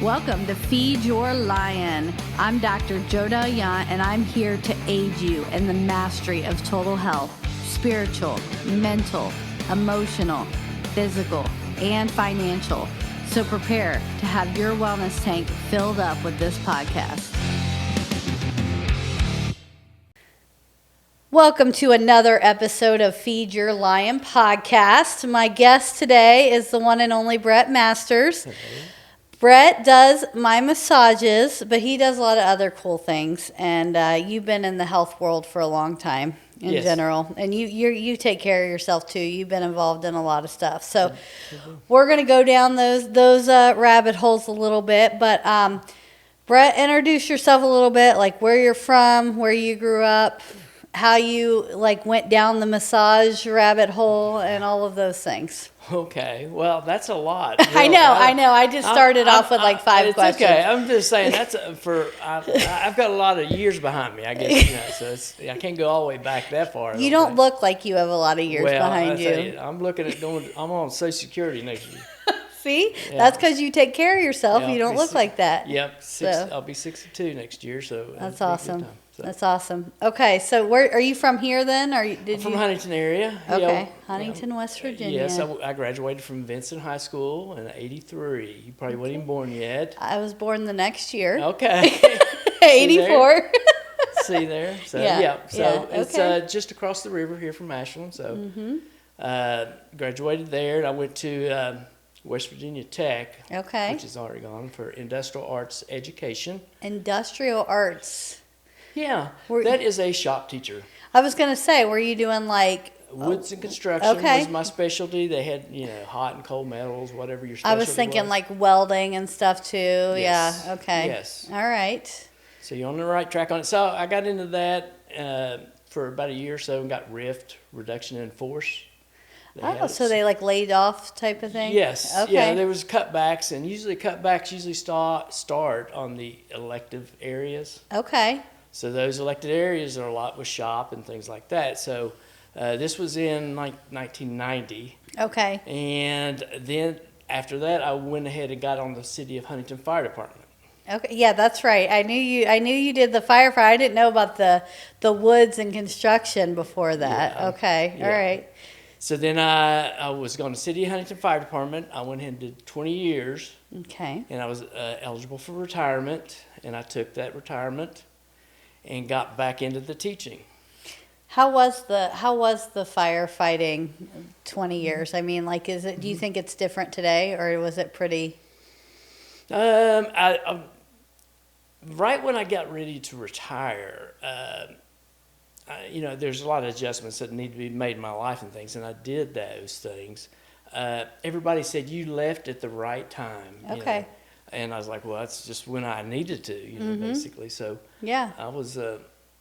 Welcome to Feed Your Lion. I'm Dr. Jodelle Yount, and I'm here to aid you in the mastery of total health, spiritual, mental, emotional, physical, and financial. So prepare to have your wellness tank filled up with this podcast. Welcome to another episode of Feed Your Lion podcast. My guest today is the one and only Bret Masters. Bret does my massages, but he does a lot of other cool things. And you've been in the health world for a long time in general. And you take care of yourself too. You've been involved in a lot of stuff. So we're going to go down those rabbit holes a little bit. But Bret, introduce yourself a little bit, like where you're from, where you grew up, how you went down the massage rabbit hole and all of those things. Okay, well, that's a lot. Really. I know. I just started off with five questions. Okay, I'm just saying that's I've got a lot of years behind me, I guess. So I can't go all the way back that far. You don't look like you have a lot of years behind you. I'm looking at I'm on Social Security next year. See, that's because you take care of yourself. You don't look like that. Yep, I'll be 62 next year, so that's awesome. That's awesome. Okay, so where are you from here then? I'm from Huntington area. Okay, Huntington, West Virginia. Yes, I graduated from Vincent High School in '83. You probably weren't even born yet. I was born the next year. Okay. 84. See there? So it's just across the river here from Ashland. So graduated there, and I went to West Virginia Tech, which is Oregon, for industrial arts education. Industrial arts. Yeah, that is a shop teacher. I was going to say, were you doing woods and construction was my specialty. They had, hot and cold metals, whatever your specialty was. I was thinking welding and stuff too. Yes. Yeah, okay. Yes. All right. So you're on the right track on it. So I got into that for about a year or so and got RIFT, reduction in force. So they laid off type of thing? Yes. Okay. Yeah, there was cutbacks, and cutbacks start on the elective areas. Okay. So those elected areas are a lot with shop and things like that. So this was in 1990. Okay. And then after that, I went ahead and got on the City of Huntington Fire Department. Okay. Yeah, that's right. I knew you did the firefighter. I didn't know about the woods and construction before that. Yeah. Okay. Yeah. All right. So then I was going to City of Huntington Fire Department. I went ahead and did 20 years. Okay. And I was eligible for retirement, and I took that retirement and got back into the teaching. How was the firefighting 20 years? I mean, do you think it's different today, or was it pretty? Right when I got ready to retire, there's a lot of adjustments that need to be made in my life and things, and I did those things. Everybody said you left at the right time. Okay. And I was like, well, that's just when I needed to, basically. So yeah, I was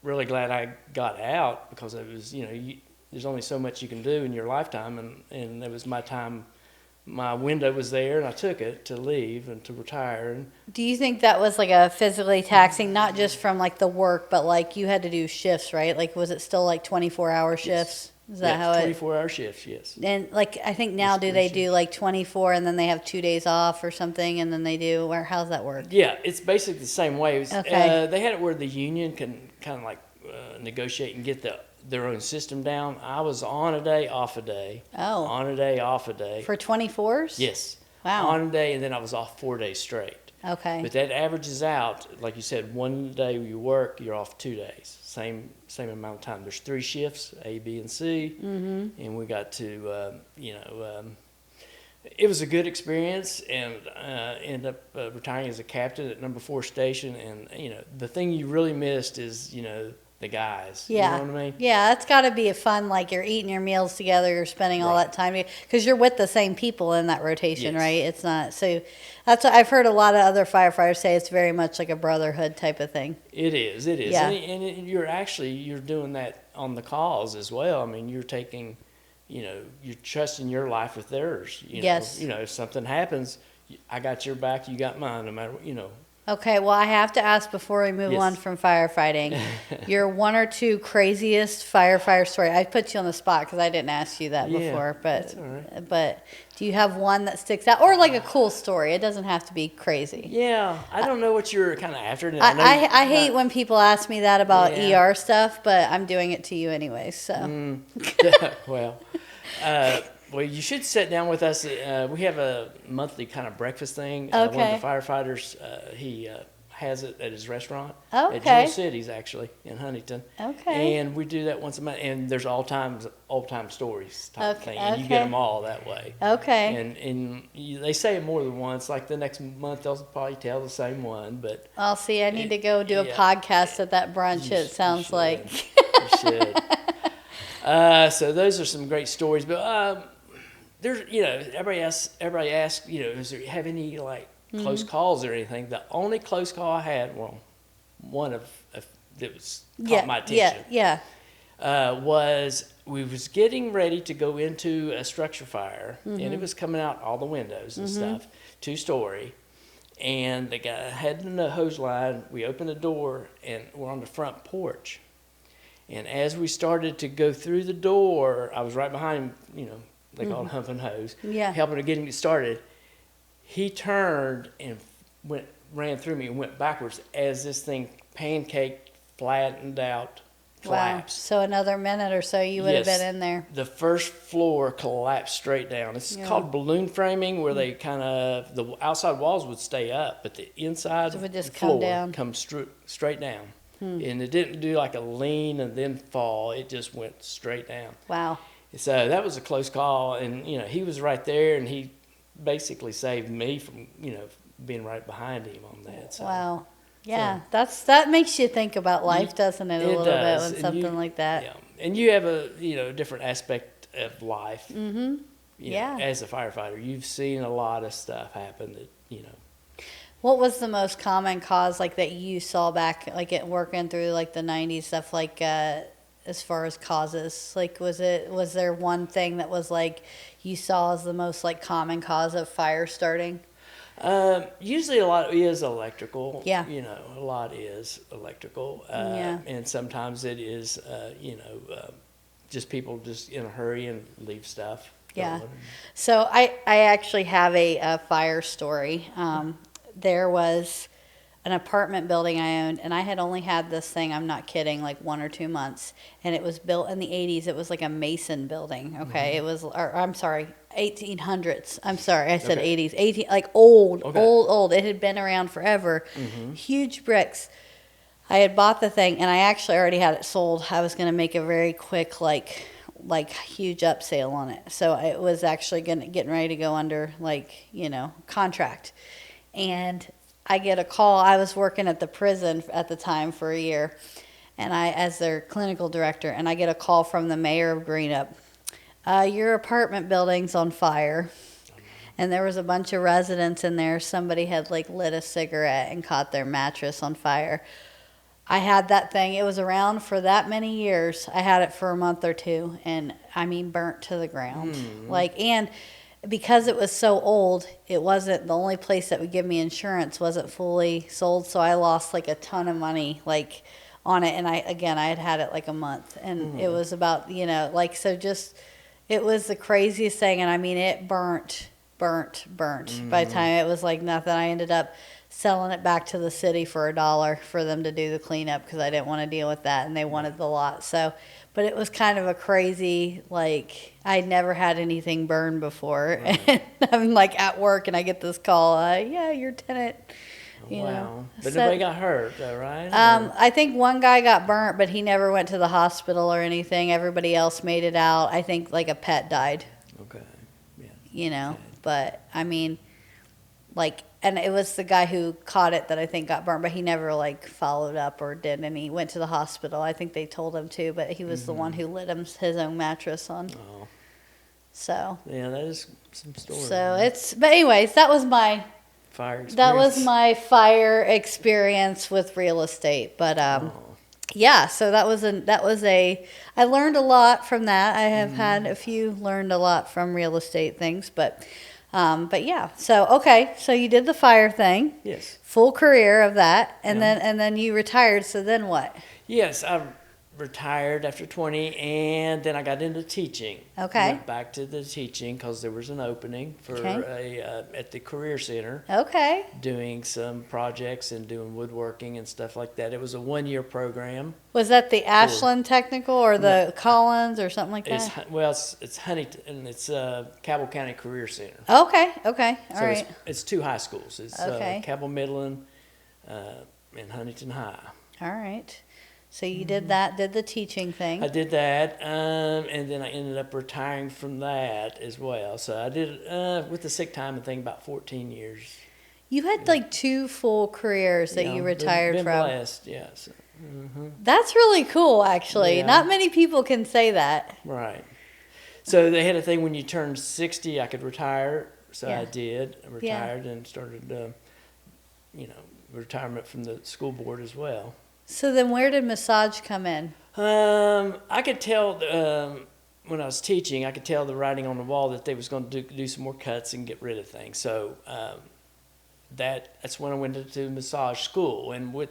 really glad I got out, because it was, there's only so much you can do in your lifetime, and it was my time. My window was there, and I took it to leave and to retire. And do you think that was a physically taxing, not just from the work, but you had to do shifts, right? Was it still 24-hour shifts? Yes. Is that how 24-hour shifts, yes. And I think now do 24 and then they have 2 days off or something, and then they do, or how's that work? Yeah, it's basically the same way. Okay. They had it where the union can kind of negotiate and get their own system down. I was on a day, off a day. Oh. On a day, off a day. For 24s? Yes. Wow. On a day, and then I was off 4 days straight. Okay. But that averages out, like you said, one day you work, you're off 2 days. Same amount of time. There's 3 shifts, A, B, and C. Mm-hmm. And we got to, it was a good experience, and ended up retiring as a captain at number 4 station. And, the thing you really missed is, the guys. Yeah. You know what I mean? Yeah, that's got to be a fun, you're eating your meals together, you're spending all that time, because you're with the same people in that rotation, yes. right? It's not, so that's what I've heard a lot of other firefighters say. It's very much like a brotherhood type of thing. It is. Yeah. And you're doing that on the calls as well. I mean, you're taking, you're trusting your life with theirs. Yes. If something happens, I got your back, you got mine, no matter, Okay, well, I have to ask before we move on from firefighting. Your one or two craziest firefighter story. I put you on the spot because I didn't ask you that before, but that's all right. But do you have one that sticks out, or like a cool story? It doesn't have to be crazy. Yeah, I don't know what you're kind of after. I hate when people ask me that about ER stuff, but I'm doing it to you anyway. So, well. Well, you should sit down with us. We have a monthly kind of breakfast thing. One of the firefighters, he has it at his restaurant at Jewel City's, actually, in Huntington. Okay. And we do that once a month. And there's old time stories type thing. And you get them all that way. Okay. And they say it more than once. Like the next month, they'll probably tell the same one. But I'll see. I need to go do a podcast at that brunch, it sounds like. You should. So those are some great stories. But there's, everybody asks, does there have any like close calls or anything? The only close call I had, one of that was caught my attention. Was we was getting ready to go into a structure fire, and it was coming out all the windows and stuff, 2-story, and the guy had the hose line. We opened the door, and we're on the front porch, and as we started to go through the door, I was right behind him, they call it humping hose, helping to get him started. He turned and ran through me and went backwards as this thing pancaked, flattened out, collapsed. Wow. So another minute or so you would have been in there. The first floor collapsed straight down. It's called balloon framing, where they kind of, the outside walls would stay up, but the inside would just floor comes straight down. And it didn't do like a lean and then fall. It just went straight down. Wow. So that was a close call, and he was right there, and he basically saved me from being right behind him on that. So, wow, yeah, that makes you think about life, doesn't it? A little bit when something like that. Yeah, and you have a different aspect of life. Mm-hmm. As a firefighter, you've seen a lot of stuff happen that What was the most common cause like that you saw back like working through like the 90s stuff like? As far as causes, like was there one thing that was like you saw as the most like common cause of fire starting? Usually a lot is electrical. Yeah. A lot is electrical. And sometimes it is, just people just in a hurry and leave stuff. Yeah. So I actually have a fire story. There was an apartment building I owned, and I had only had this thing, I'm not kidding, like 1 or 2 months, and it was built in the 80s. It was like a Mason building, okay? It was, I'm sorry, 1800s. I'm sorry, I said 80s. Like old. It had been around forever. Huge bricks. I had bought the thing, and I actually already had it sold. I was going to make a very quick, like huge upsale on it. So it was actually getting ready to go under, contract. And I get a call. I was working at the prison at the time for a year, and as their clinical director, and I get a call from the mayor of Greenup. Your apartment building's on fire. And there was a bunch of residents in there. Somebody had lit a cigarette and caught their mattress on fire. I had that thing. It was around for that many years. I had it for a month or two, and burnt to the ground. And because it was so old, it wasn't the only place that would give me insurance wasn't fully sold, so I lost a ton of money on it. And I had it a month, and it was about it was the craziest thing. And it burnt. By the time it was nothing, I ended up selling it back to the city for $1 for them to do the cleanup because I didn't want to deal with that, and they wanted the lot. So. But it was kind of a crazy, I'd never had anything burn before. Right. And I'm at work and I get this call, your tenant, you know. But nobody got hurt though, right? I think one guy got burnt, but he never went to the hospital or anything. Everybody else made it out. I think a pet died. Okay. Yeah. But and it was the guy who caught it that I think got burnt, but he never followed up or did, and he went to the hospital. I think they told him to, but he was the one who lit his own mattress on. Oh. So. Yeah, that is some story. So but anyways, that was my fire experience. That was my fire experience with real estate, but yeah. So that was I learned a lot from that. I have had learned a lot from real estate things, but. But yeah, so okay, so you did the fire thing. Yes. Full career of that, and then you retired. So then what? Yes, I retired after 20, and then I got into teaching. Okay. Went back to the teaching because there was an opening for at the Career Center. Okay. Doing some projects and doing woodworking and stuff like that. It was a 1-year program. Was that the Ashland Technical or the Collins or something like that? It's Huntington. It's Cabell County Career Center. Okay. All right. It's 2 high schools. It's Cabell Midland and Huntington High. All right. So you did the teaching thing. I did that, and then I ended up retiring from that as well. So I did with the sick time and thing about 14 years. You had like 2 full careers that you retired been from. Blessed, yes. That's really cool, actually. Yeah. Not many people can say that. Right. So they had a thing when you turned 60, I could retire. So I did. I retired and started, retirement from the school board as well. So then where did massage come in? I could tell when I was teaching, I could tell the writing on the wall that they was going to do some more cuts and get rid of things. So that's when I went to massage school. And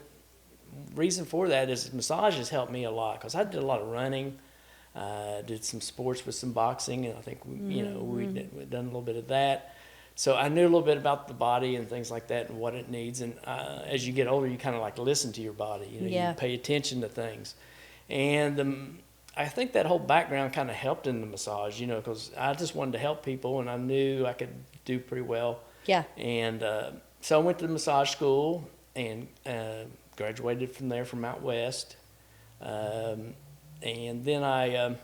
reason for that is massage has helped me a lot because I did a lot of running. Did some sports with some boxing, and I think we'd done a little bit of that. So I knew a little bit about the body and things like that and what it needs. And as you get older, you kind of like listen to your body. You pay attention to things. And I think that whole background kind of helped in the massage, because I just wanted to help people, and I knew I could do pretty well. Yeah. And so I went to the massage school and graduated from there from out west. And then I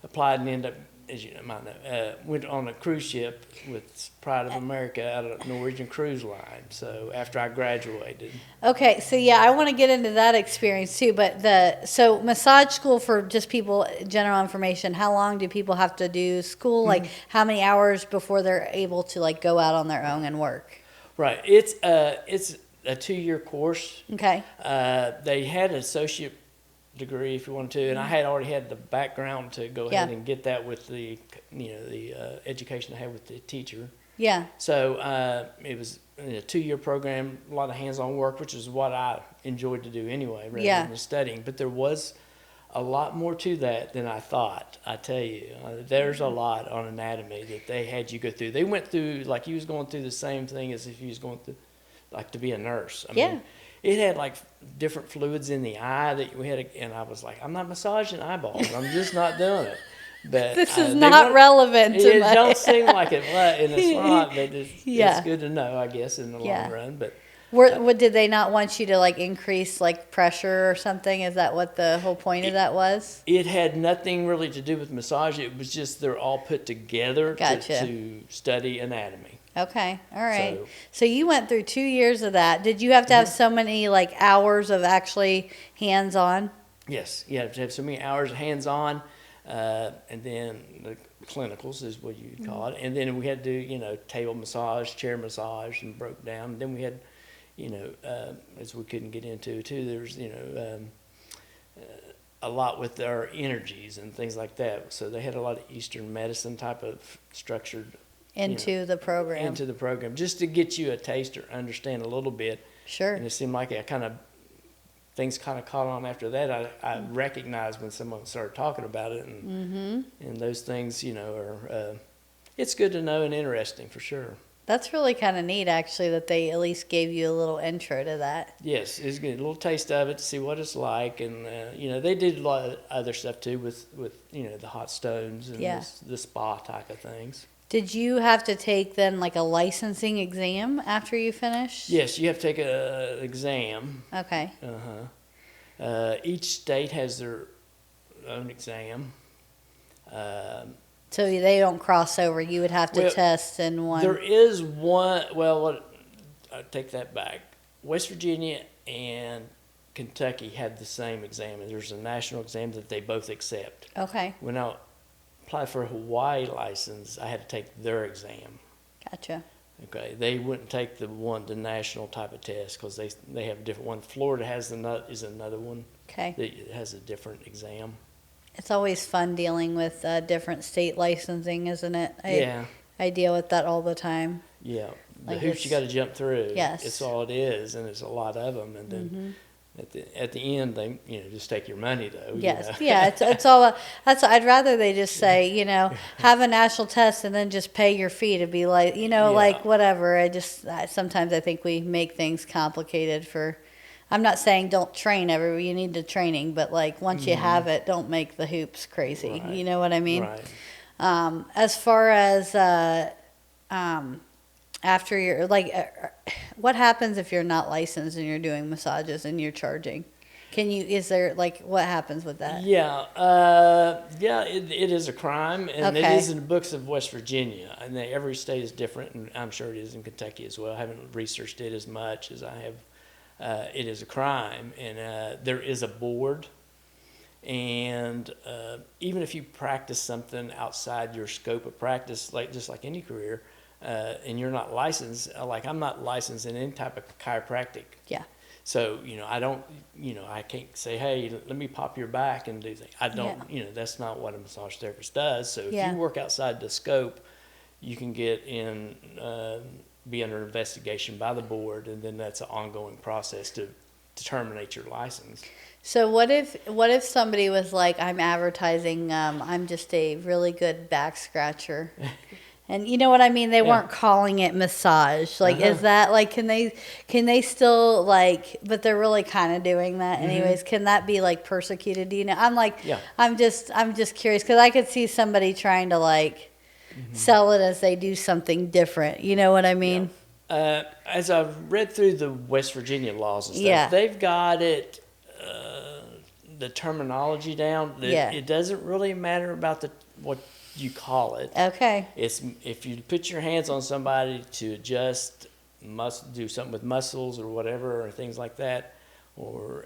applied and ended up, as you might know, went on a cruise ship with Pride of America out of Norwegian Cruise Line. So after I graduated. Okay, so I want to get into that experience too. But so massage school, for just people, general information, how long do people have to do school? Like how many hours before they're able to like go out on their own and work? Right. It's a 2-year course. Okay. They had an associate degree if you wanted to, and I had already had the background to go ahead and get that with the education I had with the teacher. Yeah. So it was a 2-year program, a lot of hands-on work, which is what I enjoyed to do anyway, rather than studying. But there was a lot more to that than I thought. I tell you, there's a lot on anatomy that they had you go through. They went through like you was going through the same thing as if you was going through, like, to be a nurse. I mean, it had like different fluids in the eye that we had, and I was like, I'm not massaging eyeballs. I'm just not doing it. But this is not relevant to it. Don't seem like it, and it's not. But it's good to know, I guess, in the long run. But what did they not want you to like increase like pressure or something? Is that what the whole point of that was? It had nothing really to do with massage. It was just they're all put together to study anatomy. Okay, all right. So you went through 2 years of that. Did you have to have so many like hours of actually hands-on? Yes, you have to have so many hours of hands-on, and then the clinicals is what you call it. And then we had to do, table massage, chair massage, and broke down. And then we had, as we couldn't get into too, there's, a lot with our energies and things like that. So they had a lot of Eastern medicine type of structured into the program, just to get you a taste or understand a little bit. Sure. And it seemed like things kind of caught on after that. I recognized when someone started talking about it, and those things, are it's good to know and interesting for sure. That's really kind of neat, actually, that they at least gave you a little intro to that. Yes, it's good, a little taste of it to see what it's like, and they did a lot of other stuff too with the hot stones and the spa type of things. Did you have to take then like a licensing exam after you finished? Yes, you have to take an exam. Okay. Each state has their own exam. So they don't cross over. You would have to test in one. There is one. Well, I take that back. West Virginia and Kentucky have the same exam. There's a national exam that they both accept. Okay. When I applied for a Hawaii license, I had to take their exam. Gotcha. Okay, they wouldn't take the national type of test because they have a different one. Florida is another one. Okay. That has a different exam. It's always fun dealing with different state licensing, isn't it? I deal with that all the time. Yeah, the Like hoops you got to jump through. Yes, it's all it is, and it's a lot of them. And then at the end, they just take your money though. Yes, yeah, it's all. That's. I'd rather they just say, have a national test and then just pay your fee to be like, like whatever. Sometimes I think we make things complicated for. I'm not saying don't train everywhere. You need the training, but like once you have it, don't make the hoops crazy. Right. You know what I mean? Right. As far as after you're what happens if you're not licensed and you're doing massages and you're charging? What happens with that? Yeah, it is a crime, and it is in the books of West Virginia, and every state is different, and I'm sure it is in Kentucky as well. I haven't researched it as much as I have. It is a crime, and there is a board, and even if you practice something outside your scope of practice, just like any career, and you're not licensed, like I'm not licensed in any type of chiropractic. Yeah. So, I don't, I can't say, hey, let me pop your back and do things. I don't, that's not what a massage therapist does. So if you work outside the scope, you can get in, be under investigation by the board, and then that's an ongoing process to terminate your license. So what if somebody was like, I'm advertising, I'm just a really good back scratcher. And you know what I mean? They weren't calling it massage. Like, is that like, can they still but they're really kind of doing that anyways. Can that be like persecuted? I'm like, I'm just curious. Cause I could see somebody trying to sell it as they do something different. You know what I mean? Yeah. As I've read through the West Virginia laws and stuff, they've got it, the terminology down. It doesn't really matter about what you call it. Okay. It's if you put your hands on somebody to adjust, do something with muscles or whatever, or things like that, or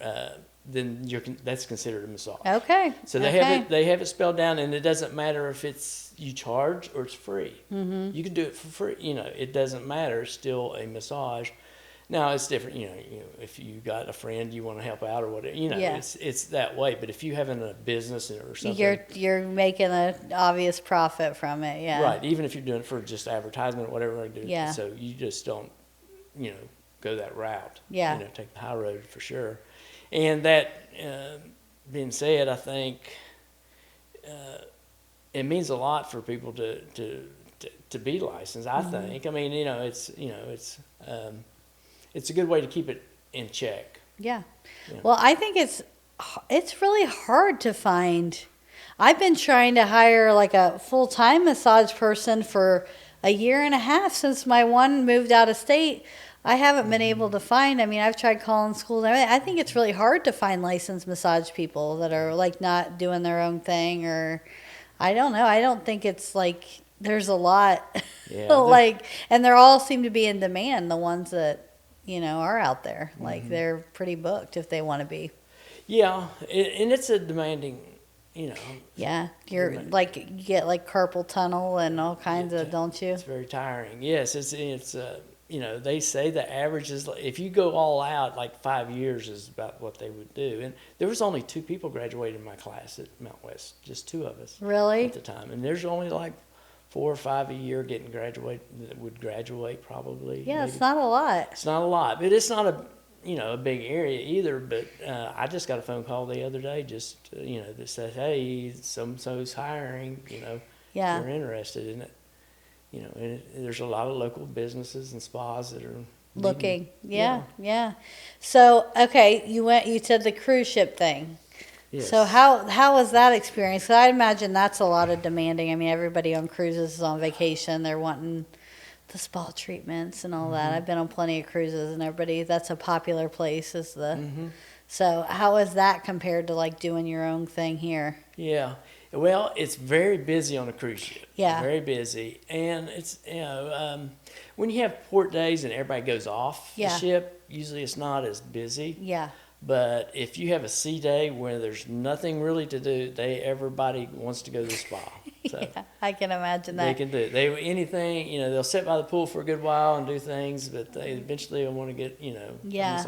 then that's considered a massage. Okay. So they have it spelled down, and it doesn't matter if it's you charge or it's free. You can do it for free. It doesn't matter. It's still a massage. Now it's different, if you got a friend you want to help out or whatever, it's that way. But if you have a business or something, you're making an obvious profit from it, right. Even if you're doing it for just advertisement or whatever I do, so you just don't, go that route. Take the high road for sure. And that being said, I think it means a lot for people to be licensed. I think. I mean, it's a good way to keep it in check. Yeah. Well, I think it's really hard to find. I've been trying to hire like a full-time massage person for a year and a half since my one moved out of state. I haven't been able to find. I mean, I've tried calling schools. I think it's really hard to find licensed massage people that are not doing their own thing, or I don't know. I don't think it's there's a lot and they all seem to be in demand, the ones that are out there. They're pretty booked if they want to be. Yeah, and it's a demanding, Yeah, you're you get carpal tunnel and all kinds of, don't you? It's very tiring. Yes, it's they say the average is, if you go all out, 5 years is about what they would do. And there was only 2 people graduating in my class at Mount West, just 2 of us. Really? At the time, and there's only 4 or 5 a year that would graduate probably. Yeah, maybe. It's not a lot. It's not a lot, but it's not a big area either. But I just got a phone call the other day, that said, hey, so-and-so's hiring. If you're interested in it. And there's a lot of local businesses and spas that are looking. Yeah. So okay, you said the cruise ship thing. Yes. So how was that experience? 'Cause I imagine that's a lot of demanding. I mean, everybody on cruises is on vacation. They're wanting the spa treatments and all that. I've been on plenty of cruises, and that's a popular place. So how is that compared to doing your own thing here? Yeah. Well, it's very busy on a cruise ship. Yeah. Very busy. And it's, when you have port days and everybody goes off the ship, usually it's not as busy. Yeah. But if you have a sea day where there's nothing really to do, everybody wants to go to the spa. So yeah, I can imagine that. They can do anything, they'll sit by the pool for a good while and do things, but they eventually will want to get, Yeah.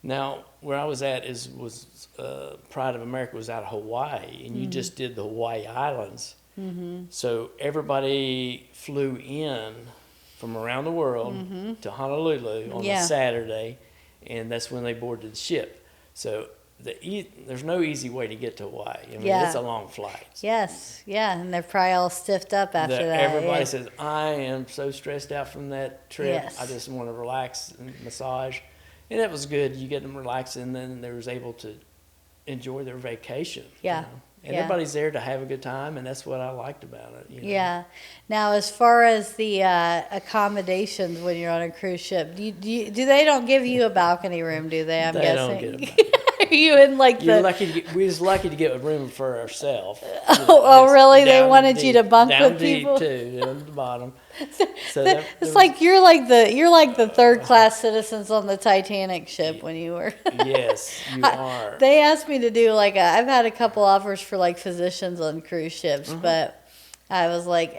Now, where I was at was Pride of America was out of Hawaii, and you just did the Hawaii Islands. So everybody flew in from around the world to Honolulu on a Saturday, and that's when they boarded the ship. So there's no easy way to get to Hawaii. I mean, it's a long flight. Yes, and they're probably all stiffed up after that. Everybody says, I am so stressed out from that trip. I just want to relax and massage. And that was good. You get them relaxed, and then they was able to enjoy their vacation. Yeah. You know? And everybody's there to have a good time, and that's what I liked about it. You know? Yeah. Now, as far as the accommodations when you're on a cruise ship, do they don't give you a balcony room, do they? I'm guessing. They don't get a Are you in like we was lucky to get a room for ourselves. Really? They wanted you to bunk with people? Down deep, too, down at the bottom. It's like you're like the third class citizens on the Titanic ship when you were. Yes, you are. They asked me to do I've had a couple offers for physicians on cruise ships, but I was like,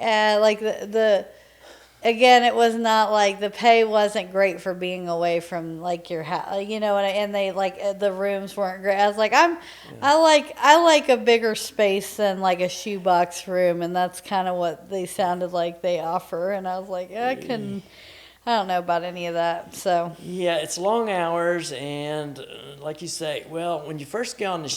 again, it was not the pay wasn't great for being away from your house, and they the rooms weren't great. I was like, I like a bigger space than a shoebox room, and that's kind of what they sounded like they offer. And I was like, I don't know about any of that. So yeah, it's long hours, and like you say, well, when you first get on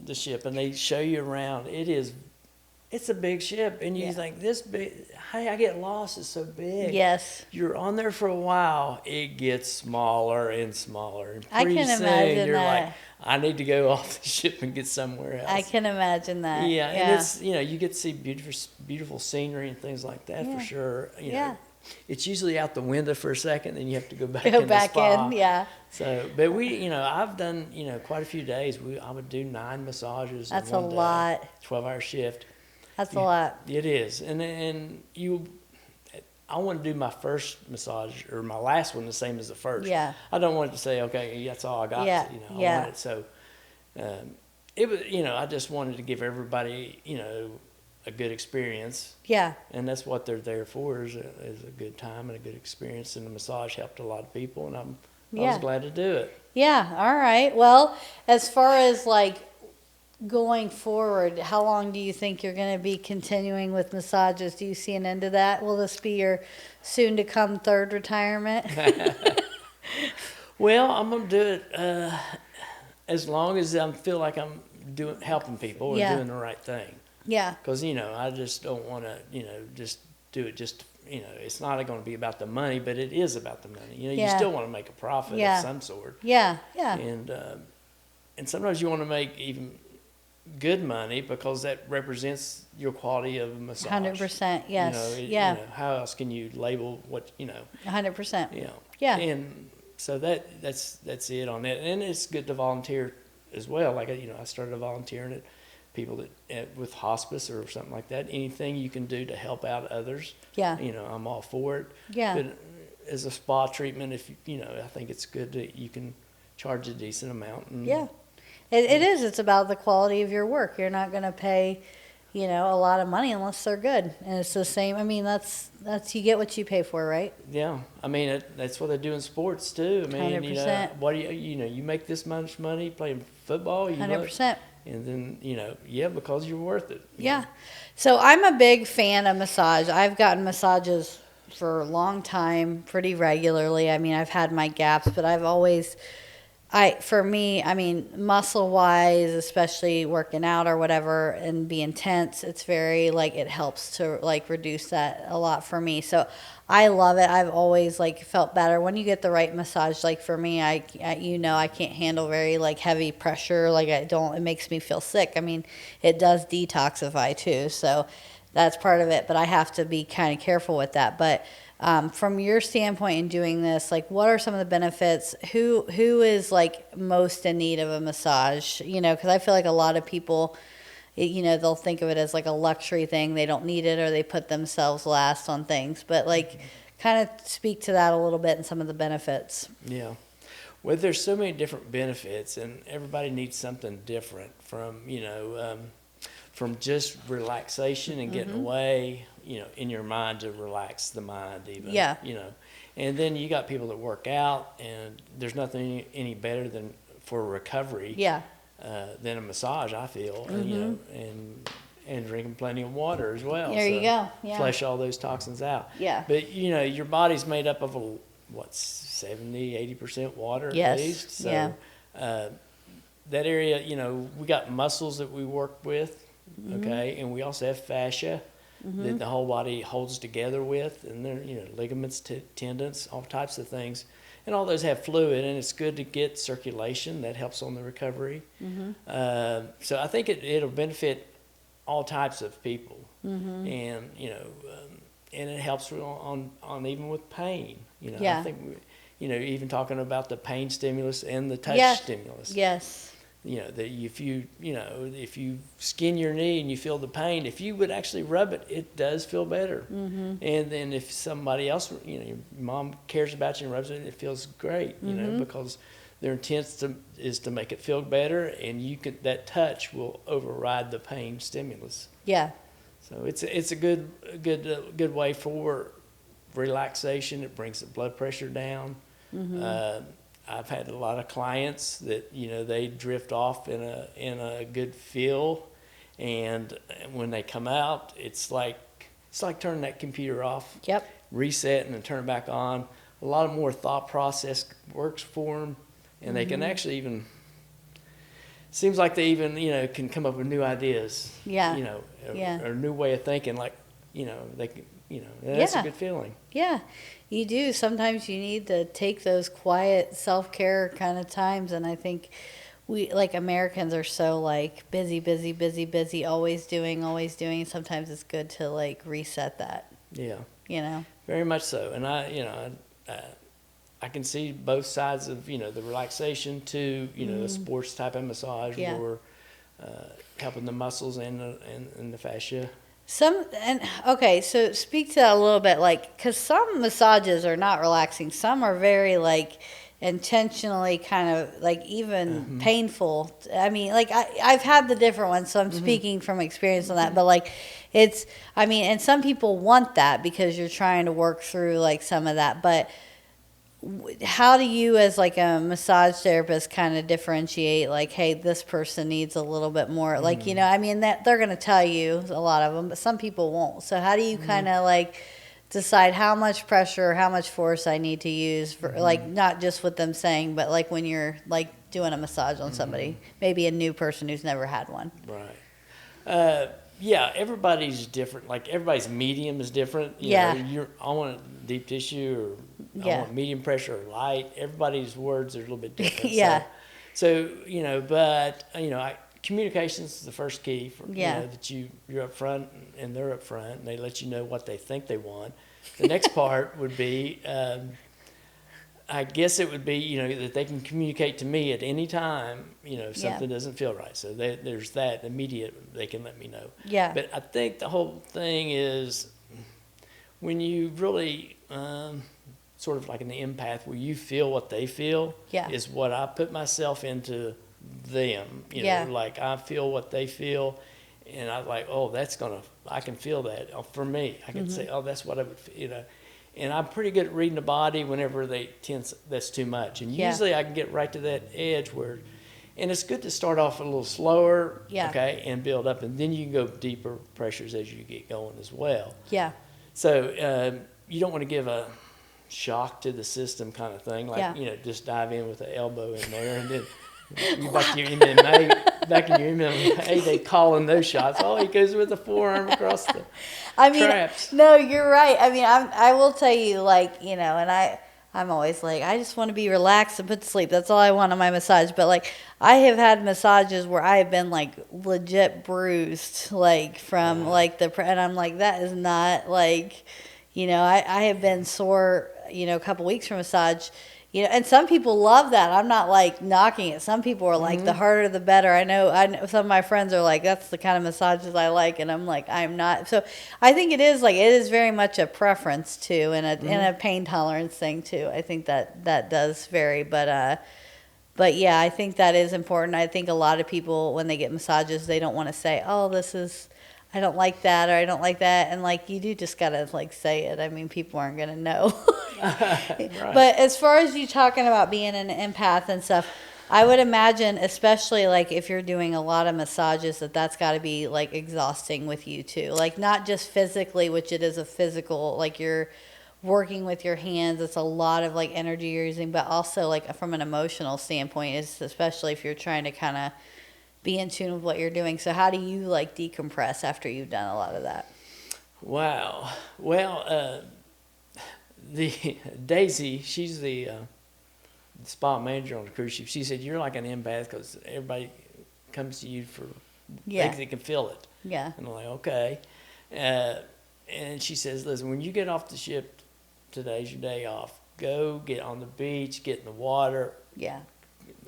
the ship and they show you around, it's a big ship, and you think this big. Hey, I get lost. It's so big. Yes. You're on there for a while. It gets smaller and smaller. And I can imagine you're that. like, I need to go off the ship and get somewhere else. I can imagine that. Yeah, and it's you get to see beautiful scenery and things like that for sure. You know, it's usually out the window for a second, then you have to go back in the spa. In. So, but I've done quite a few days. I would do 9 massages. That's in one a day, lot. 12-hour shift. That's a lot. It is, and I want to do my first massage or my last one the same as the first. Yeah. I don't want it to say, okay, that's all I got. Yeah. I want it so. It was, I just wanted to give everybody, a good experience. Yeah. And that's what they're there for is a good time and a good experience. And the massage helped a lot of people, and I was glad to do it. Yeah. All right. Well, as far as going forward, how long do you think you're going to be continuing with massages? Do you see an end to that? Will this be your soon-to-come third retirement? Well, I'm going to do it as long as I feel like I'm helping people and doing the right thing. Yeah. Because, I just don't want to, just do it just, it's not going to be about the money, but it is about the money. You still want to make a profit of some sort. Yeah. And sometimes you want to make even good money because that represents your quality of a massage. 100%, yes. How else can you label what 100%. Yeah. And so that's it on that. And it's good to volunteer as well. I started volunteering at people with hospice or something like that. Anything you can do to help out others. Yeah. I'm all for it. Yeah. But as a spa treatment, if I think it's good that you can charge a decent amount. And, It is. It's about the quality of your work. You're not going to pay, a lot of money unless they're good. And it's the same. I mean, that's you get what you pay for, right? Yeah. I mean, that's what they do in sports too. I mean, 100%. What do you make this much money playing football? 100%. And then, because you're worth it. Yeah. So I'm a big fan of massage. I've gotten massages for a long time, pretty regularly. I mean, I've had my gaps, but I've always... for me, I mean, muscle-wise, especially working out or whatever and being tense, it's very, it helps to, reduce that a lot for me. So I love it. I've always, felt better. When you get the right massage, for me, I can't handle very, heavy pressure. It makes me feel sick. I mean, it does detoxify, too. So that's part of it. But I have to be kind of careful with that. But... from your standpoint in doing this, what are some of the benefits? Who is most in need of a massage? Because I feel like a lot of people, they'll think of it as a luxury thing. They don't need it, or they put themselves last on things. But kind of speak to that a little bit and some of the benefits. Yeah. Well, there's so many different benefits, and everybody needs something different from just relaxation and getting away, in your mind to relax the mind even. Yeah. And then you got people that work out, and there's nothing any better than for recovery. Yeah. Than a massage, I feel. Mm-hmm. and drinking plenty of water as well. There you go. Yeah. Flush all those toxins out. Yeah. But, your body's made up of, 70-80% water at least. So that area, we got muscles that we work with, okay? And we also have fascia that the whole body holds together with. And they're, ligaments, tendons, all types of things. And all those have fluid, and it's good to get circulation. That helps on the recovery. So I think it'll benefit all types of people. And, and it helps on even with pain. I think, even talking about the pain stimulus and the touch stimulus. Yes. That if you skin your knee and you feel the pain, if you would actually rub it, it does feel better. And then if somebody else, your mom cares about you and rubs it, it feels great, because their intent is to make it feel better, and that touch will override the pain stimulus. Yeah. So it's a good way for relaxation. It brings the blood pressure down. I've had a lot of clients that they drift off in a good feel, and when they come out, it's like turning that computer off. Yep. Reset and then turn it back on. A lot of more thought process works for them, and they can actually even. Seems like they even can come up with new ideas. Yeah. Or a new way of thinking. Like they can. That's a good feeling. Yeah, you do. Sometimes you need to take those quiet self-care kind of times, and I think we, like Americans, are so busy, always doing. Sometimes it's good to reset that. Yeah. Very much so. And I can see both sides of the relaxation to the sports type of massage or helping the muscles and the fascia. So speak to that a little bit, because some massages are not relaxing. Some are very, intentionally kind of, even painful. I mean, I've had the different ones, so I'm speaking from experience on that. But, and some people want that because you're trying to work through, some of that. But how do you, as a massage therapist, kind of differentiate hey, this person needs a little bit more that they're going to tell you, a lot of them, but some people won't. So how do you kind of decide how much pressure, how much force I need to use for not just with them saying, but when you're doing a massage on somebody, maybe a new person who's never had one? Right. Yeah, everybody's different. Everybody's medium is different. I want deep tissue, or I want medium pressure, or light. Everybody's words are a little bit different. So communication is the first key. That you're up front and they're up front, and they let you know what they think they want. The next part would be, I guess it would be, that they can communicate to me at any time, if something doesn't feel right. So there's that immediate, they can let me know. Yeah. But I think the whole thing is when you really, sort of like an empath, where you feel what they feel, is what I put myself into them. I feel what they feel, and I'm I can feel that for me. I can say, that's what I would feel, And I'm pretty good at reading the body whenever they tense, that's too much. And usually I can get right to that edge and it's good to start off a little slower, okay, and build up. And then you can go deeper pressures as you get going as well. Yeah. So you don't want to give a shock to the system kind of thing, just dive in with an elbow in there and then you back in your MMA, hey, they calling those shots. Oh, he goes with the forearm across the traps. No, you're right. I will tell you, and I'm always I just want to be relaxed and put to sleep. That's all I want on my massage. But I have had massages where I have been legit bruised, from and I'm that is not I have been sore, a couple weeks from massage. And some people love that. I'm not knocking it. Some people are the harder the better. I know some of my friends are that's the kind of massages I like, and I'm I'm not. So I think it is very much a preference too, and a pain tolerance thing too. I think that does vary, but yeah, I think that is important. I think a lot of people, when they get massages, they don't want to say, oh, I don't like that, or I don't like that. And you do just gotta say it. People aren't gonna know. Right. But as far as you talking about being an empath and stuff, I would imagine, especially like if you're doing a lot of massages, that's got to be like exhausting with you too. Like not just physically, which it is a physical, like you're working with your hands. It's a lot of like energy you're using, but also like from an emotional standpoint, is especially if you're trying to kind of be in tune with what you're doing. So how do you like decompress after you've done a lot of that? Wow. Well, the Daisy, she's the spa manager on the cruise ship. She said, you're like an empath because everybody comes to you for things they can feel it. Yeah. And I'm like, okay. And she says, listen, when you get off the ship, today's your day off. Go get on the beach, get in the water. Yeah.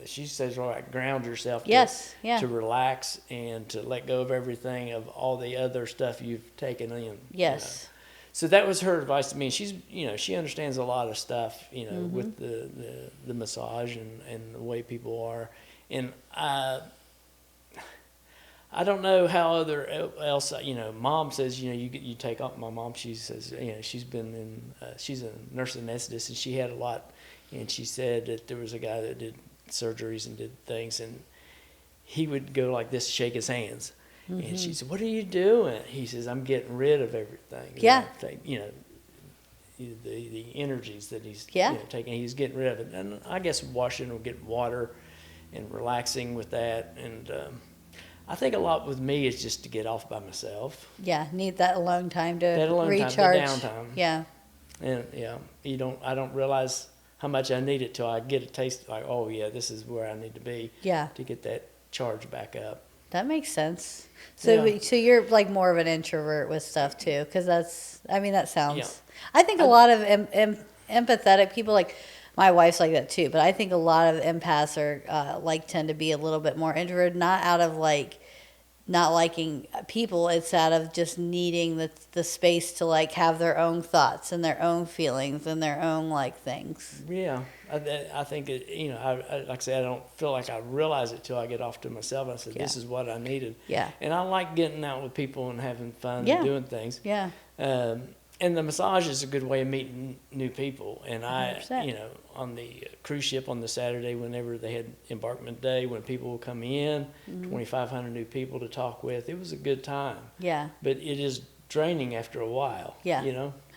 She says, all right, ground yourself to relax and to let go of everything, of all the other stuff you've taken in. Yes. So that was her advice to me. She's, she understands a lot of stuff, with the massage and the way people are. And I don't know how else, Mom says, you take off. My mom, she says, she's been she's a nurse anesthetist, and she had a lot. And she said that there was a guy that did surgeries and did things, and he would go like this, shake his hands. And she said, what are you doing? He says, I'm getting rid of everything. Yeah. The energies that he's taking, he's getting rid of it. And I guess washing or getting water and relaxing with that. And I think a lot with me is just to get off by myself. Yeah, need that alone time to recharge. Time, the downtime. Yeah. And I don't realize how much I need it till I get a taste like, oh yeah, this is where I need to be. Yeah. To get that charge back up. That makes sense. So you're like more of an introvert with stuff too, because that sounds. Yeah. I think a lot of empathetic people, like my wife's like that too, but I think a lot of empaths are tend to be a little bit more introverted, not out of like not liking people. It's out of just needing the space to like have their own thoughts and their own feelings and their own like things. Yeah, I think it, like I said, I don't feel like I realize it till I get off to myself. I said, this is what I needed. Yeah. And I like getting out with people and having fun and doing things. Yeah. And the massage is a good way of meeting new people. And 100%. On the cruise ship on the Saturday, whenever they had embarkment day, when people would come in, 2,500 new people to talk with, it was a good time. Yeah. But it is draining after a while. Yeah.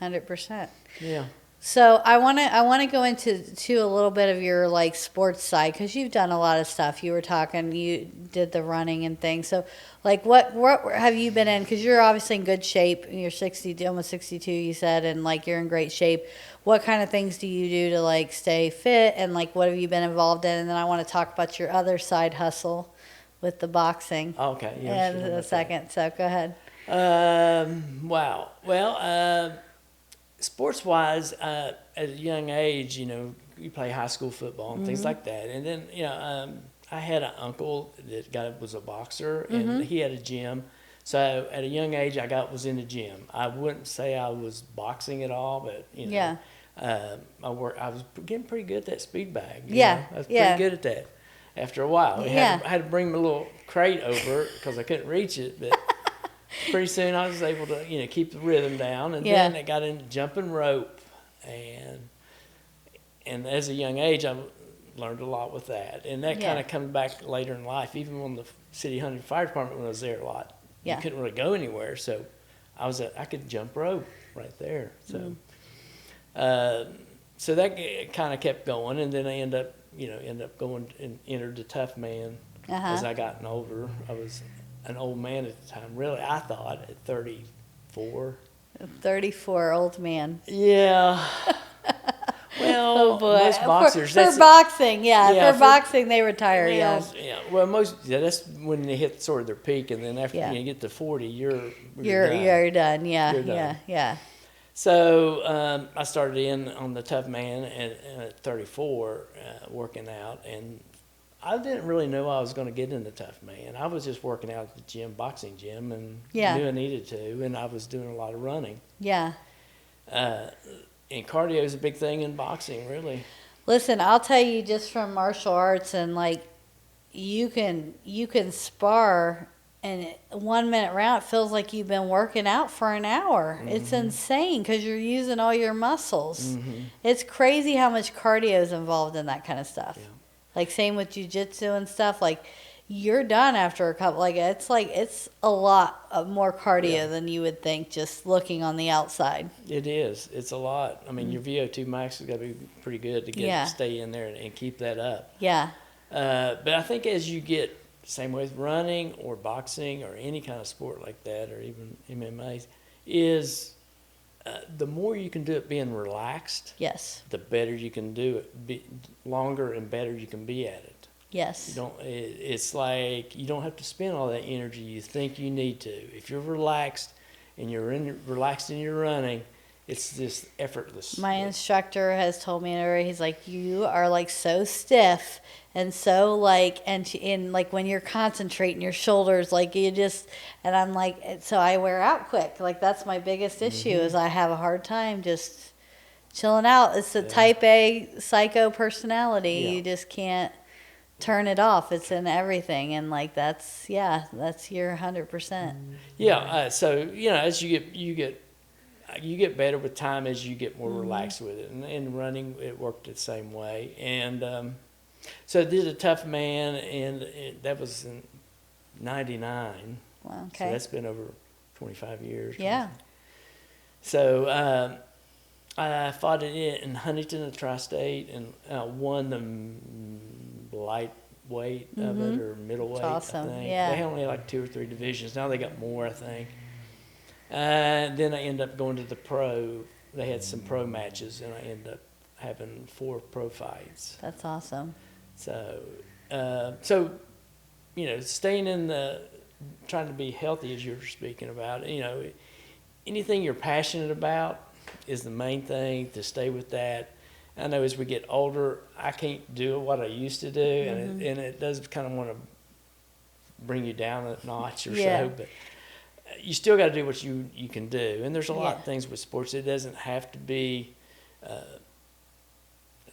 100%. Yeah. So I want to go into a little bit of your like sports side, because you've done a lot of stuff. You were talking, you did the running and things. So like what have you been in? Because you're obviously in good shape. You're 60, almost 62, you said, and like you're in great shape. What kind of things do you do to like stay fit, and like what have you been involved in? And then I want to talk about your other side hustle with the boxing. Okay. Yeah. In a second. So go ahead. Wow. Well. Sports-wise, at a young age, you play high school football and things like that. And then, I had an uncle that was a boxer, and he had a gym. So at a young age, was in the gym. I wouldn't say I was boxing at all, but I was getting pretty good at that speed bag. I was pretty good at that. After a while, I had to bring my little crate over because I couldn't reach it, but. Pretty soon I was able to, keep the rhythm down, and then I got into jumping rope, and as a young age I learned a lot with that, and that kind of comes back later in life. Even on the City Hunting Fire Department, when I was there a lot, you couldn't really go anywhere, so I could jump rope right there. So, so that kind of kept going, and then I end up going and entered the tough man as I gotten older. I was an old man at the time, really. I thought at 34. 34, old man. Yeah. Well, oh boy. Most boxers. For boxing, for boxing, they retire young. Yeah. Well, that's when they hit sort of their peak, and then after you get to 40, you're done. Yeah. You're done. Yeah. So I started in on the tough man at 34, working out, and I didn't really know I was going to get into tough man. I was just working out at the gym, boxing gym, and knew I needed to, and I was doing a lot of running. Yeah. And cardio is a big thing in boxing, really. Listen, I'll tell you, just from martial arts, and like you can spar, and 1 minute round it feels like you've been working out for an hour. It's insane because you're using all your muscles. It's crazy how much cardio is involved in that kind of stuff. Yeah. Like same with jiu-jitsu and stuff. Like you're done after a couple. Like it's a lot of more cardio than you would think just looking on the outside. It is. It's a lot. I mean, your VO2 max has got to be pretty good to stay in there and keep that up. Yeah. But I think as you get, same with running or boxing or any kind of sport like that, or even MMA, is the more you can do it being relaxed, yes, the better you can do it. Longer and better you can be at it. Yes. You don't. It's like you don't have to spend all that energy you think you need to. If you're relaxed and relaxed in your running, it's just effortless. My instructor has told me already. He's like, you are like so stiff and so like, and like when you're concentrating your shoulders, like you just, and I'm like, so I wear out quick. Like that's my biggest issue is I have a hard time just chilling out. It's the type A psycho personality. You just can't turn it off. It's in everything. And like, that's your 100%. Yeah. So, as you get better with time as you get more relaxed with it. And running, it worked the same way. And so I did a Tough Man, and that was in 99. Wow, okay. So that's been over 25 years. Yeah. So I fought it in Huntington, the tri-state, and won the lightweight of it, or middleweight, awesome. I think. Yeah. They only had like 2 or 3 divisions. Now they got more, I think. Then I ended up going to the pro. They had some pro matches, and I ended up having 4 pro fights. That's awesome. So, staying in trying to be healthy, as you were speaking about, anything you're passionate about is the main thing, to stay with that. I know as we get older, I can't do what I used to do, and it does kind of want to bring you down a notch or so, but you still got to do what you can do. And there's a lot of things with sports. It doesn't have to be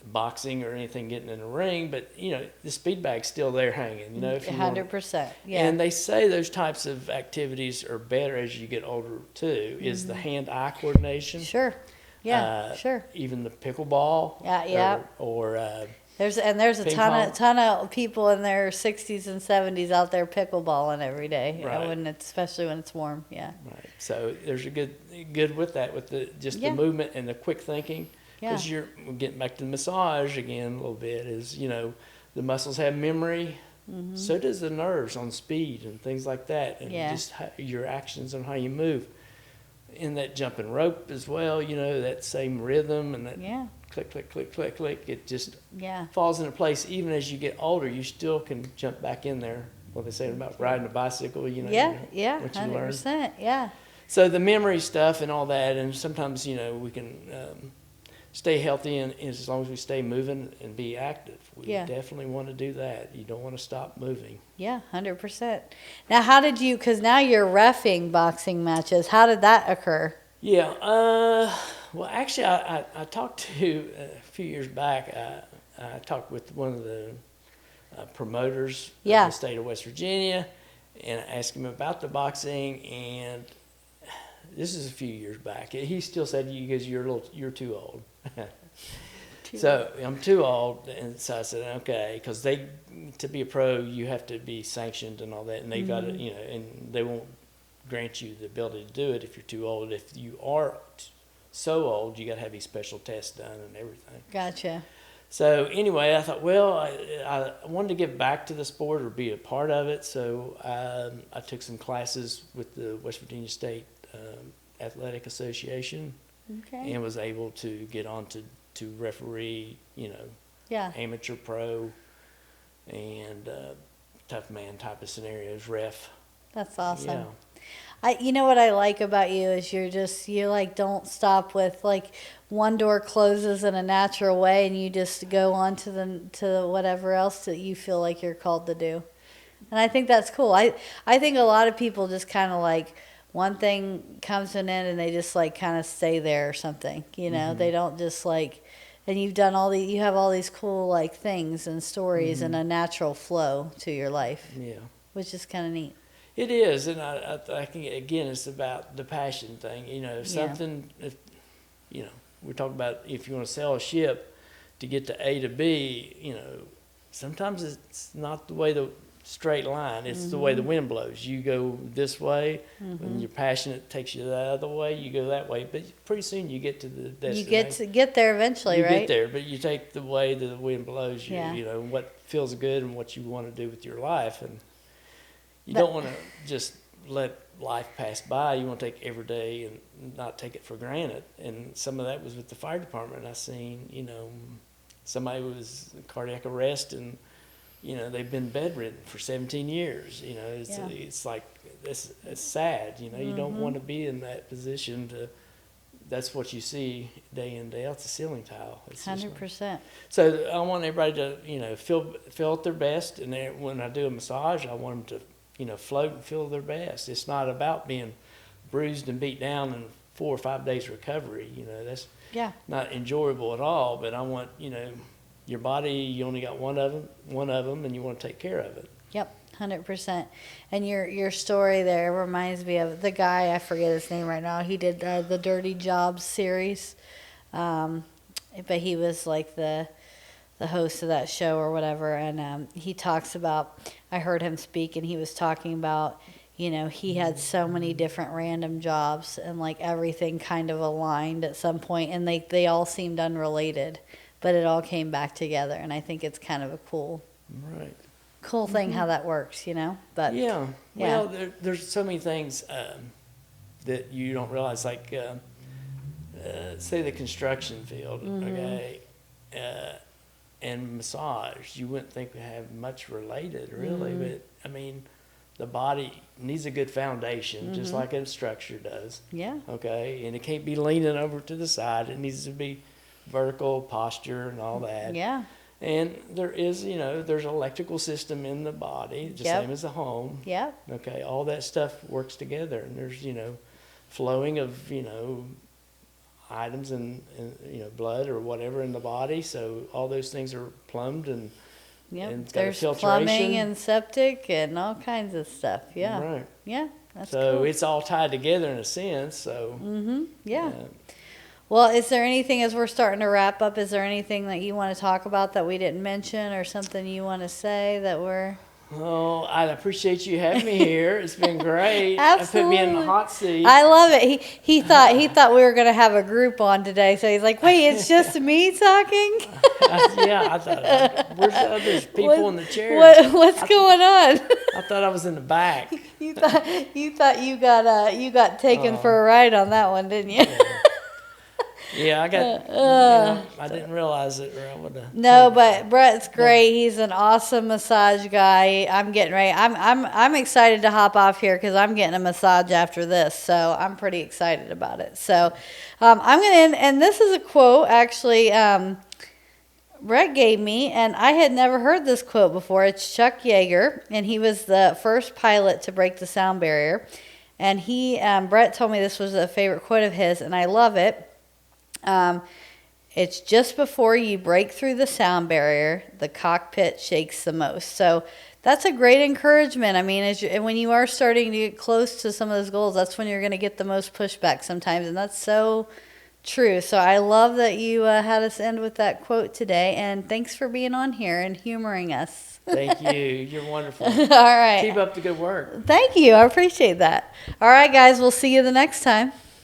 boxing or anything getting in the ring, but the speed bag's still there hanging, if you 100%. Yeah. And they say those types of activities are better as you get older too, is the hand-eye coordination. Sure. Yeah, sure. Even the pickleball. Yeah. Or there's a ton of people in their 60s and 70s out there pickleballing every day. Right. Especially when it's warm. Yeah. Right. So there's a good with that, with the movement and the quick thinking. Because you're getting back to the massage again a little bit, is the muscles have memory, so does the nerves on speed and things like that, and just your actions on how you move. In that jumping rope as well, that same rhythm and that click, click, click, click, click, it just falls into place. Even as you get older, you still can jump back in there. What they say about riding a bicycle, what you 100%, learn. yeah. So the memory stuff and all that, and sometimes we can stay healthy, and as long as we stay moving and be active, we definitely want to do that. You don't want to stop moving. Yeah, 100%. Now, how did you? Because now you're reffing boxing matches. How did that occur? Yeah. Well, actually, I talked to a few years back. I talked with one of the promoters of the state of West Virginia, and I asked him about the boxing, and this is a few years back. He still said, you're too old. So I'm too old, and so I said, okay, because to be a pro, you have to be sanctioned and all that, and they got to, and they won't grant you the ability to do it if you're too old. If you are so old, you got to have these special tests done and everything. Gotcha. So anyway, I thought, well, I wanted to get back to the sport or be a part of it, so I took some classes with the West Virginia State Athletic Association, and was able to get on to referee, amateur pro, and tough man type of scenarios, ref. That's awesome. Yeah. You know what I like about you is you like don't stop with like one door closes in a natural way and you just go on to whatever else that you feel like you're called to do. And I think that's cool. I think a lot of people just kind of like one thing comes to an end and they just like kind of stay there or something, they don't just like, and you have all these cool like things and stories and a natural flow to your life. Yeah. Which is kind of neat. It is, and I think again it's about the passion thing. Something. If we're talking about if you want to sell a ship to get to A to B, sometimes it's not the way the straight line. It's the way the wind blows. You go this way. When you're passionate, it takes you the other way. You go that way. But pretty soon you get to the destination. You get there eventually, right? You get there, but you take the way that the wind blows you. You know, what feels good and what you want to do with your life. And you don't want to just let life pass by. You want to take every day and not take it for granted. And some of that was with the fire department. I seen, you know, somebody was cardiac arrest and, you know, they've been bedridden for 17 years. You know, it's like, it's sad. You know, you don't want to be in that position to, that's what you see day in, day out, the ceiling tile. 100%. So I want everybody to, you know, feel at their best. And when I do a massage, I want them to, you know, float and feel their best. It's not about being bruised and beat down in 4 or 5 days recovery. You know, that's not enjoyable at all. But I want, you know, your body, you only got one of them, and you want to take care of it. Yep, 100%. And your story there reminds me of the guy, I forget his name right now. He did the Dirty Jobs series, but he was like the host of that show or whatever. And he talks about, I heard him speak, and he was talking about, you know, he had so many different random jobs, and like everything kind of aligned at some point, and they all seemed unrelated. But it all came back together, and I think it's kind of a cool thing how that works, you know. But well, there's so many things that you don't realize, like say the construction field, okay, and massage. You wouldn't think we have much related, really, but I mean, the body needs a good foundation, just like a structure does. Yeah. Okay, and it can't be leaning over to the side. It needs to be vertical posture and all that. Yeah. And there is, you know, there's an electrical system in the body, the same as the home. Yeah. Okay, all that stuff works together, and there's, you know, flowing of, you know, items and you know, blood or whatever in the body. So all those things are plumbed and and it's got there's plumbing and septic and all kinds of stuff. Yeah. Right. Yeah. That's so cool. It's all tied together in a sense. So. Yeah. Well, is there anything, as we're starting to wrap up, is there anything that you want to talk about that we didn't mention, or something you want to say that we're... Oh, I appreciate you having me here. It's been great. Absolutely. Put me in the hot seat. I love it. He thought we were going to have a group on today, so he's like, wait, it's just me talking? I thought, where's the other people in the chairs? What's going on? I thought I was in the back. You thought you got taken for a ride on that one, didn't you? Yeah, I got. You know, I didn't realize it, or I would have. No, but Bret's great. He's an awesome massage guy. I'm getting ready. I'm excited to hop off here because I'm getting a massage after this. So I'm pretty excited about it. So I'm gonna end, and this is a quote actually. Bret gave me, and I had never heard this quote before. It's Chuck Yeager, and he was the first pilot to break the sound barrier. And Bret told me this was a favorite quote of his, and I love it. It's just before you break through the sound barrier, the cockpit shakes the most. So that's a great encouragement. I mean, when you are starting to get close to some of those goals, that's when you're going to get the most pushback sometimes. And that's so true. So I love that you had us end with that quote today. And thanks for being on here and humoring us. Thank you. You're wonderful. All right. Keep up the good work. Thank you. I appreciate that. All right, guys. We'll see you the next time.